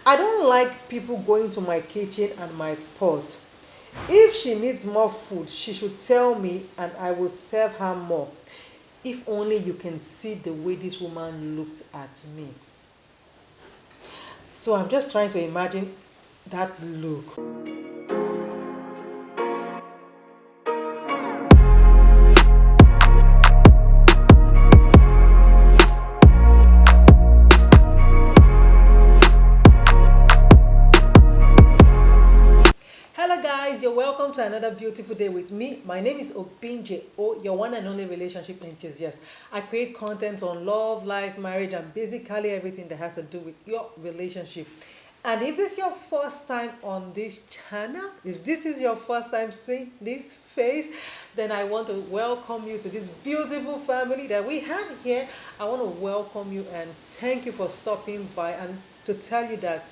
I don't like people going to my kitchen and my pot. If she needs more food, she should tell me and I will serve her more. If only you can see the way this woman looked at me. So I'm just trying to imagine that look. Hello guys, you're welcome to another beautiful day with me. My name is Obinje O, your one and only relationship enthusiast. I create content on love, life, marriage, and basically everything that has to do with your relationship. And if this is your first time on this channel, if this is your first time seeing this face, then I want to welcome you to this beautiful family that we have here. I want to welcome you and thank you for stopping by and to tell you that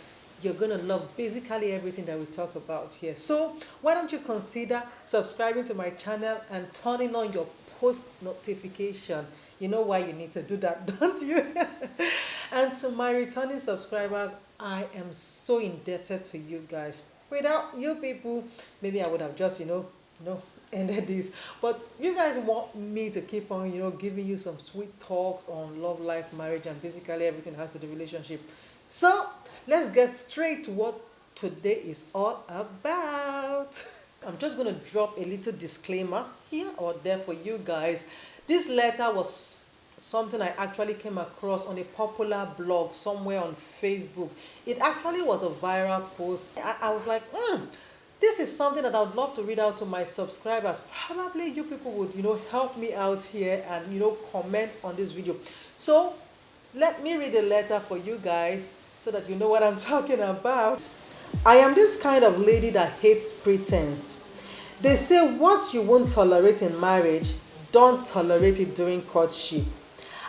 you're going to love basically everything that we talk about here. So why don't you consider subscribing to my channel and turning on your post notification? You know why you need to do that, don't you? And to my returning subscribers, I am so indebted to you guys. Without you people, maybe I would have just, ended this. But you guys want me to keep on, giving you some sweet talks on love, life, marriage, and basically everything that has to do with relationship. So let's get straight to what today is all about. I'm just going to drop a little disclaimer here or there for you guys. This letter was something I actually came across on a popular blog somewhere on Facebook. It actually was a viral post. I was like, this is something that I would love to read out to my subscribers. Probably you people would, help me out here and, comment on this video. So let me read the letter for you guys so that you know what I'm talking about. I am this kind of lady that hates pretense. They say what you won't tolerate in marriage, don't tolerate it during courtship.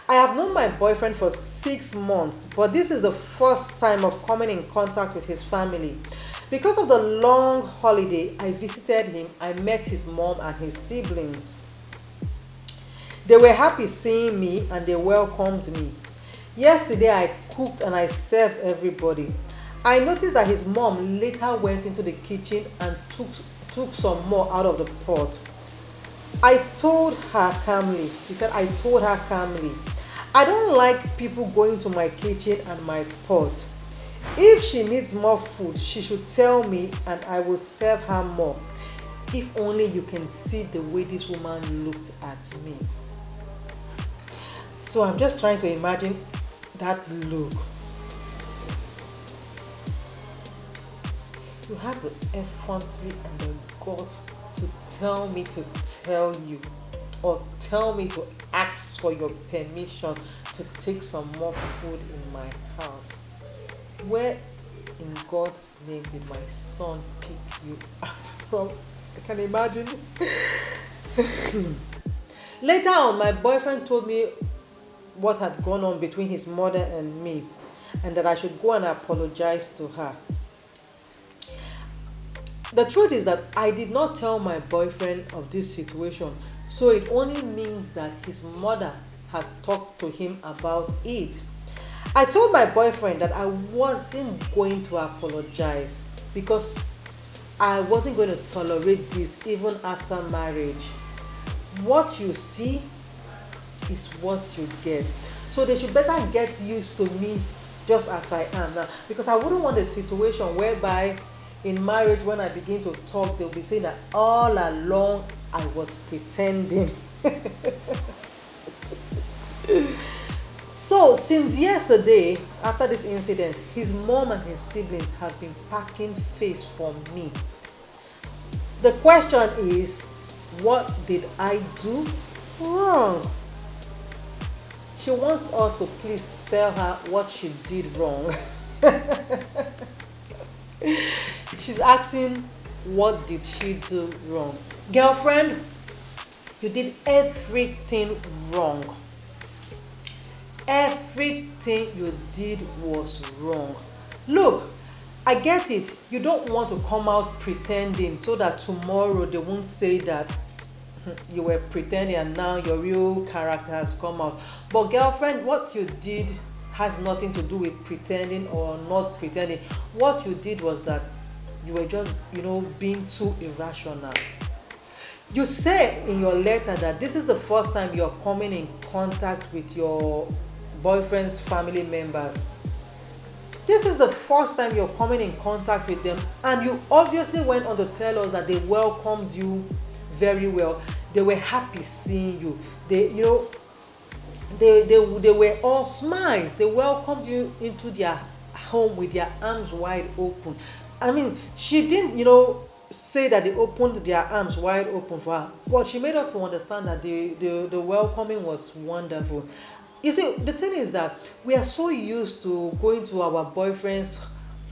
I have known my boyfriend for 6 months, but this is the first time of coming in contact with his family. Because of the long holiday, I visited him. I met his mom and his siblings. They were happy seeing me and they welcomed me. Yesterday I cooked and I served everybody. I noticed that his mom later went into the kitchen and took some more out of the pot. I told her calmly, I don't like people going to my kitchen and my pot. If she needs more food, she should tell me and I will serve her more. If only you can see the way this woman looked at me. So I'm just trying to imagine that look. You have the effrontery and the guts to tell me to tell you or tell me to ask for your permission to take some more food in my house. Where in God's name did my son pick you out from? I can imagine. Later on, my boyfriend told me what had gone on between his mother and me and that I should go and apologize to her. The truth is that I did not tell my boyfriend of this situation, so it only means that his mother had talked to him about it. I told my boyfriend that I wasn't going to apologize because I wasn't going to tolerate this even after marriage. What you see is what you get. So they should better get used to me just as I am now, because I wouldn't want a situation whereby in marriage when I begin to talk they'll be saying that all along I was pretending. So since yesterday, after this incident, his mom and his siblings have been packing face for me. The question is, what did I do wrong? She wants us to please tell her what she did wrong. She's asking, what did she do wrong? Girlfriend, you did everything wrong. Everything you did was wrong. Look, I get it. You don't want to come out pretending so that tomorrow they won't say that you were pretending and now your real character has come out. But girlfriend, what you did has nothing to do with pretending or not pretending. What you did was that you were just, being too irrational. You say in your letter that this is the first time you're coming in contact with your boyfriend's family members. This is the first time you're coming in contact with them, and you obviously went on to tell us that they welcomed you very well. They were happy seeing you. They were all smiles. They welcomed you into their home with their arms wide open. I mean, she didn't, say that they opened their arms wide open for her, but she made us to understand that the welcoming was wonderful. You see, the thing is that we are so used to going to our boyfriends'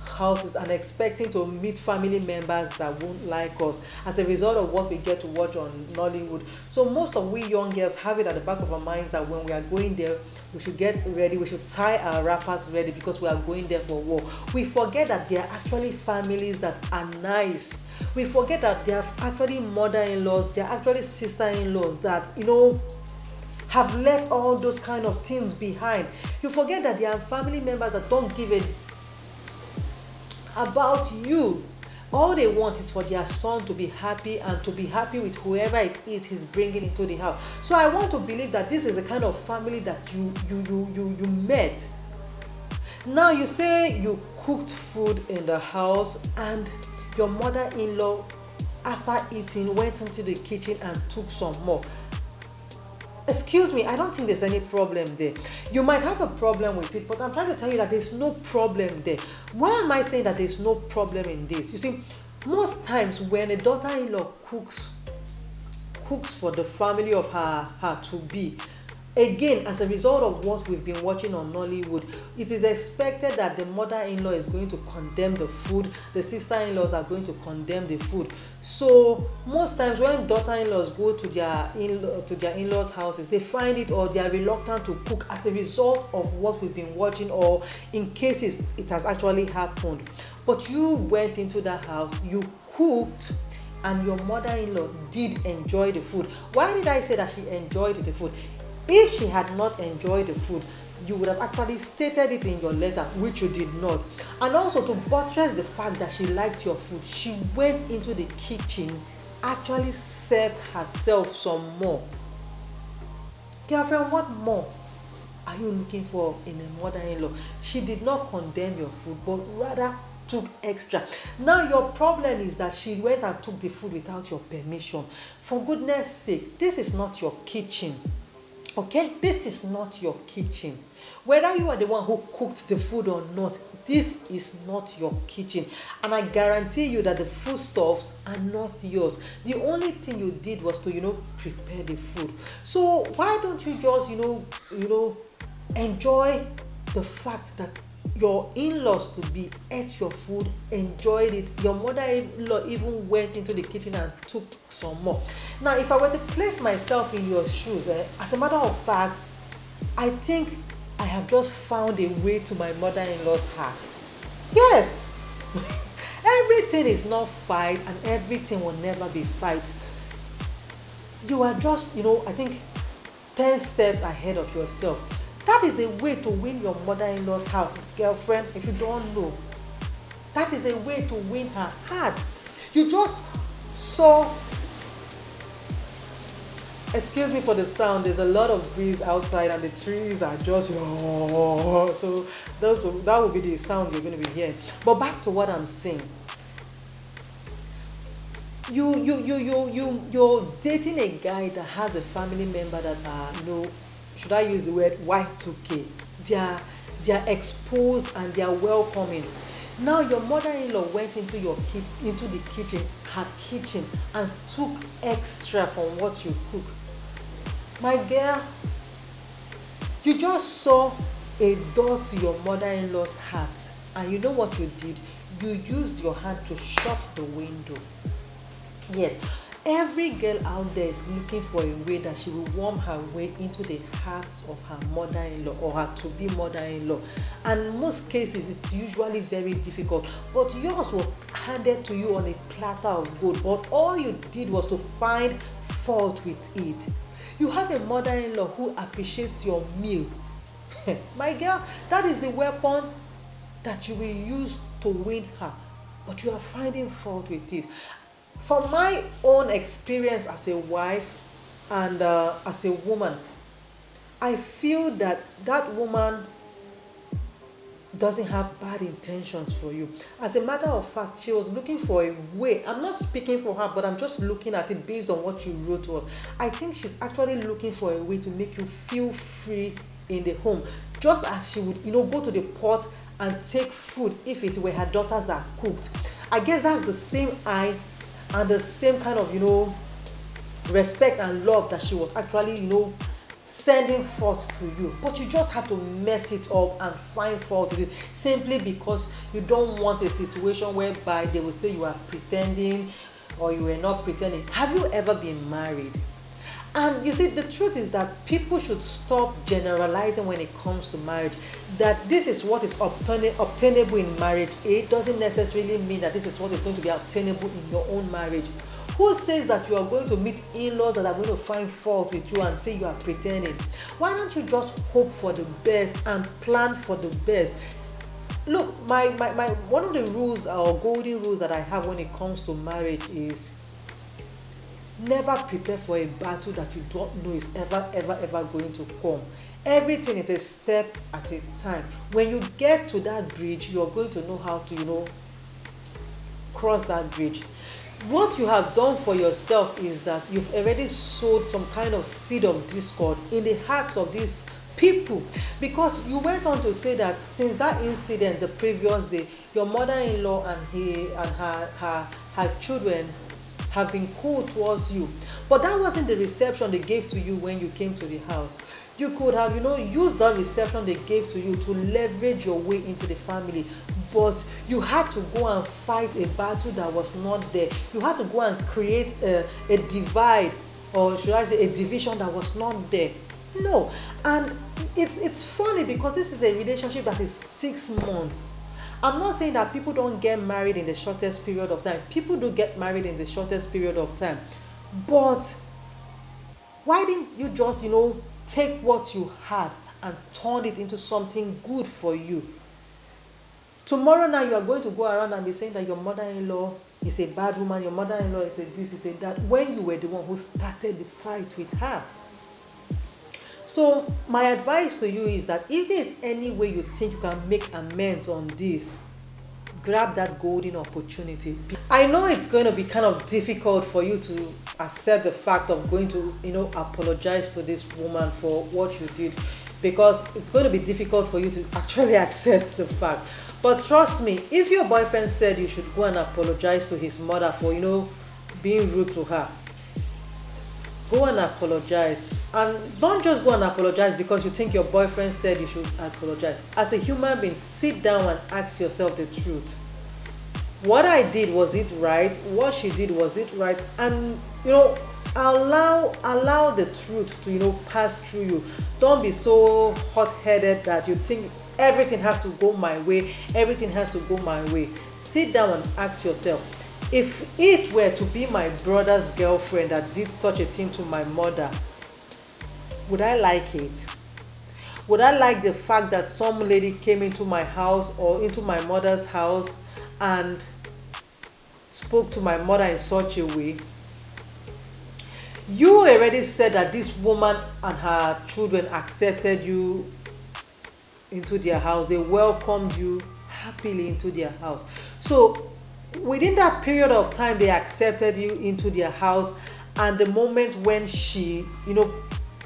houses and expecting to meet family members that won't like us as a result of what we get to watch on Nollywood. So most of we young girls have it at the back of our minds that when we are going there, we should get ready, we should tie our wrappers ready because we are going there for war. We forget that there are actually families that are nice. We forget that there are actually mother-in-laws, there are actually sister-in-laws that, have left all those kind of things behind. You forget that there are family members that don't give a about you. All they want is for their son to be happy and to be happy with whoever it is he's bringing into the house. So I want to believe that this is the kind of family that you met. Now you say you cooked food in the house and your mother-in-law, after eating, went into the kitchen and took some more. Excuse me, I don't think there's any problem there. You might have a problem with it, but I'm trying to tell you that there's no problem there. Why am I saying that there's no problem in this? You see, most times when a daughter-in-law cooks for the family of her to be, again, as a result of what we've been watching on Nollywood, it is expected that the mother-in-law is going to condemn the food, the sister-in-laws are going to condemn the food. So most times when daughter-in-laws go to their in-laws' houses, they find it or they are reluctant to cook as a result of what we've been watching, or in cases it has actually happened. But you went into that house, you cooked, and your mother-in-law did enjoy the food. Why did I say that she enjoyed the food? If she had not enjoyed the food, you would have actually stated it in your letter, which you did not. And also, to buttress the fact that she liked your food, she went into the kitchen, actually served herself some more. Girlfriend, what more are you looking for in a mother-in-law? She did not condemn your food, but rather took extra. Now your problem is that she went and took the food without your permission. For goodness sake, this is not your kitchen. Okay, this is not your kitchen. Whether you are the one who cooked the food or not, this is not your kitchen. And I guarantee you that the foodstuffs are not yours. The only thing you did was to, prepare the food. So why don't you just, enjoy the fact that your in-laws to be ate your food, enjoyed it. Your mother-in-law even went into the kitchen and took some more. Now, if I were to place myself in your shoes, as a matter of fact, I think I have just found a way to my mother-in-law's heart. Yes, everything is not fight and everything will never be fight. You are just, I think 10 steps ahead of yourself. That is a way to win your mother-in-law's heart, girlfriend, if you don't know. That is a way to win her heart. You just saw, excuse me for the sound, there's a lot of breeze outside and the trees are just, so that will be the sound you're going to be hearing. But back to what I'm saying. You're dating a guy that has a family member that are, should I use the word Y2K? They are exposed and they are welcoming. Now your mother-in-law went into the kitchen, her kitchen, and took extra from what you cook. My girl, you just saw a door to your mother-in-law's heart, and you know what you did? You used your hand to shut the window. Yes. Every girl out there is looking for a way that she will warm her way into the hearts of her mother-in-law or her to-be mother-in-law. And in most cases, it's usually very difficult. But yours was handed to you on a platter of gold. But all you did was to find fault with it. You have a mother-in-law who appreciates your meal. My girl, that is the weapon that you will use to win her, but you are finding fault with it. From my own experience as a wife and as a woman, I feel that that woman doesn't have bad intentions for you. As a matter of fact, she was looking for a way. I'm not speaking for her, but I'm just looking at it based on what you wrote to us. I think she's actually looking for a way to make you feel free in the home. Just as she would, go to the pot and take food if it were her daughters that cooked. I guess that's the same eye and the same kind of, respect and love that she was actually, sending forth to you. But you just have to mess it up and find fault with it simply because you don't want a situation whereby they will say you are pretending or you were not pretending. Have you ever been married? And you see, the truth is that people should stop generalizing when it comes to marriage. That this is what is obtainable in marriage. It doesn't necessarily mean that this is what is going to be obtainable in your own marriage. Who says that you are going to meet in-laws that are going to find fault with you and say you are pretending? Why don't you just hope for the best and plan for the best? Look, my one of the rules or golden rules that I have when it comes to marriage is never prepare for a battle that you don't know is ever going to come. Everything is a step at a time. When you get to that bridge, you're going to know how to, cross that bridge. What you have done for yourself is that you've already sowed some kind of seed of discord in the hearts of these people, because you went on to say that since that incident the previous day, your mother-in-law and he and her children have been cool towards you, but that wasn't the reception they gave to you when you came to the house. You could have, used that reception they gave to you to leverage your way into the family, but you had to go and fight a battle that was not there. You had to go and create a divide, or should I say a division that was not there. No. And it's funny because this is a relationship that is 6 months. I'm not saying that people don't get married in the shortest period of time. People do get married in the shortest period of time. But why didn't you just, take what you had and turn it into something good for you? Tomorrow now you are going to go around and be saying that your mother-in-law is a bad woman, your mother-in-law is a this, is a that, when you were the one who started the fight with her. So my advice to you is that if there is any way you think you can make amends on this, grab that golden opportunity. I know it's going to be kind of difficult for you to accept the fact of going to, apologize to this woman for what you did, because it's going to be difficult for you to actually accept the fact. But trust me, if your boyfriend said you should go and apologize to his mother for, being rude to her, go and apologize. And don't just go and apologize because you think your boyfriend said you should apologize. As a human being, sit down and ask yourself the truth. What I did, was it right? What she did, was it right? And allow the truth to pass through you. Don't be so hot-headed that you think everything has to go my way, everything has to go my way. Sit down and ask yourself, if it were to be my brother's girlfriend that did such a thing to my mother, would I like it? Would I like the fact that some lady came into my house or into my mother's house and spoke to my mother in such a way? You already said that this woman and her children accepted you into their house. They welcomed you happily into their house. So within that period of time, they accepted you into their house, and the moment when she,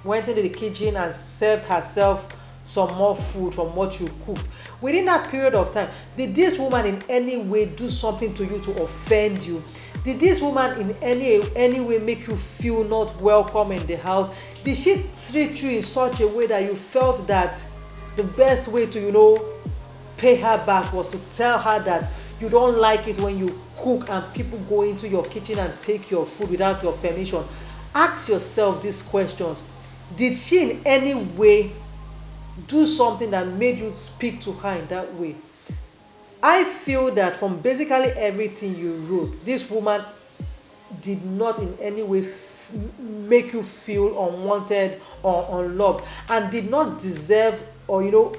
went into the kitchen and served herself some more food from what you cooked, within that period of time, did this woman in any way do something to you to offend you? Did this woman in any way make you feel not welcome in the house? Did she treat you in such a way that you felt that the best way to, pay her back was to tell her that you don't like it when you cook and people go into your kitchen and take your food without your permission? Ask yourself these questions. Did she in any way do something that made you speak to her in that way? I feel that from basically everything you wrote, this woman did not in any way make you feel unwanted or unloved, and did not deserve or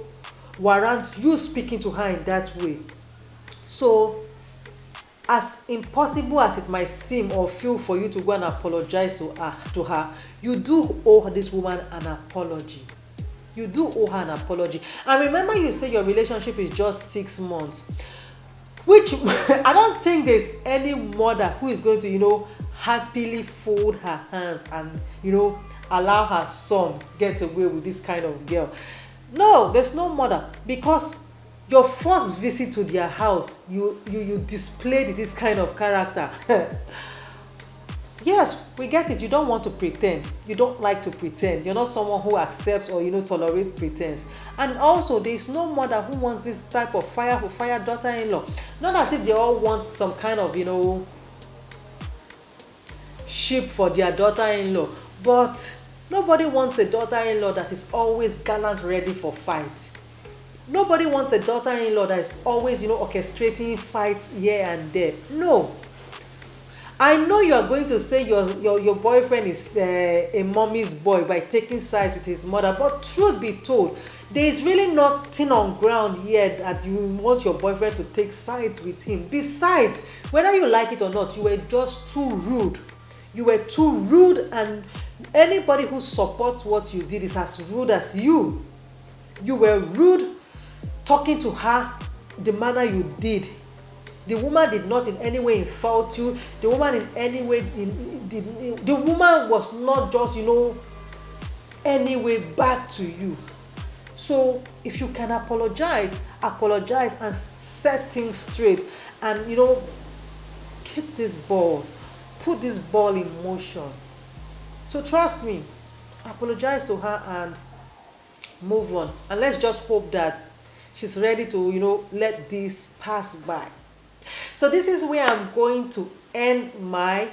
warrant you speaking to her in that way. So as impossible as it might seem or feel for you to go and apologize to her, you do owe this woman an apology. You do owe her an apology. And remember, you say your relationship is just 6 months, which I don't think there's any mother who is going to happily fold her hands and allow her son get away with this kind of girl. No, there's no mother, because your first visit to their house, you displayed this kind of character. Yes, we get it. You don't want to pretend. You don't like to pretend. You're not someone who accepts or tolerates pretense. And also, there is no mother who wants this type of fire for fire daughter-in-law. Not as if they all want some kind of ship for their daughter-in-law, but nobody wants a daughter-in-law that is always gallant, ready for fight. Nobody wants a daughter-in-law that is always orchestrating fights here and there. No. I know you are going to say your boyfriend is a mommy's boy by taking sides with his mother, but truth be told, there is really nothing on ground yet that you want your boyfriend to take sides with him. Besides, whether you like it or not, you were just too rude. You were too rude, and anybody who supports what you did is as rude as you. You were rude talking to her the manner you did. The woman did not in any way insult you. The woman in any way the woman was not just any way bad to you. So if you can apologize and set things straight, and keep this ball, put this ball in motion. So trust me, apologize to her and move on. And let's just hope that she's ready to let this pass by. So this is where I'm going to end my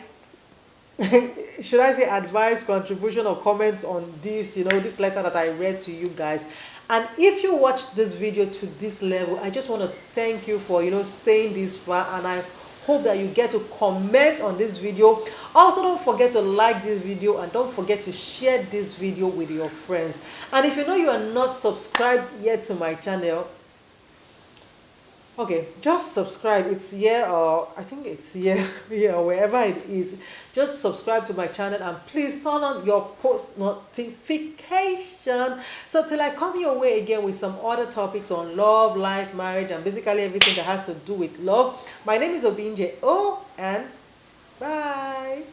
should I say advice, contribution, or comments on this this letter that I read to you guys. And if you watched this video to this level, I just want to thank you for staying this far, and I hope that you get to comment on this video. Also, don't forget to like this video, and don't forget to share this video with your friends. And if you are not subscribed yet to my channel, okay, just subscribe. It's here, or I think it's here, or wherever it is. Just subscribe to my channel, and please turn on your post notification. So till I come your way again with some other topics on love, life, marriage, and basically everything that has to do with love. My name is Obinje O, and bye.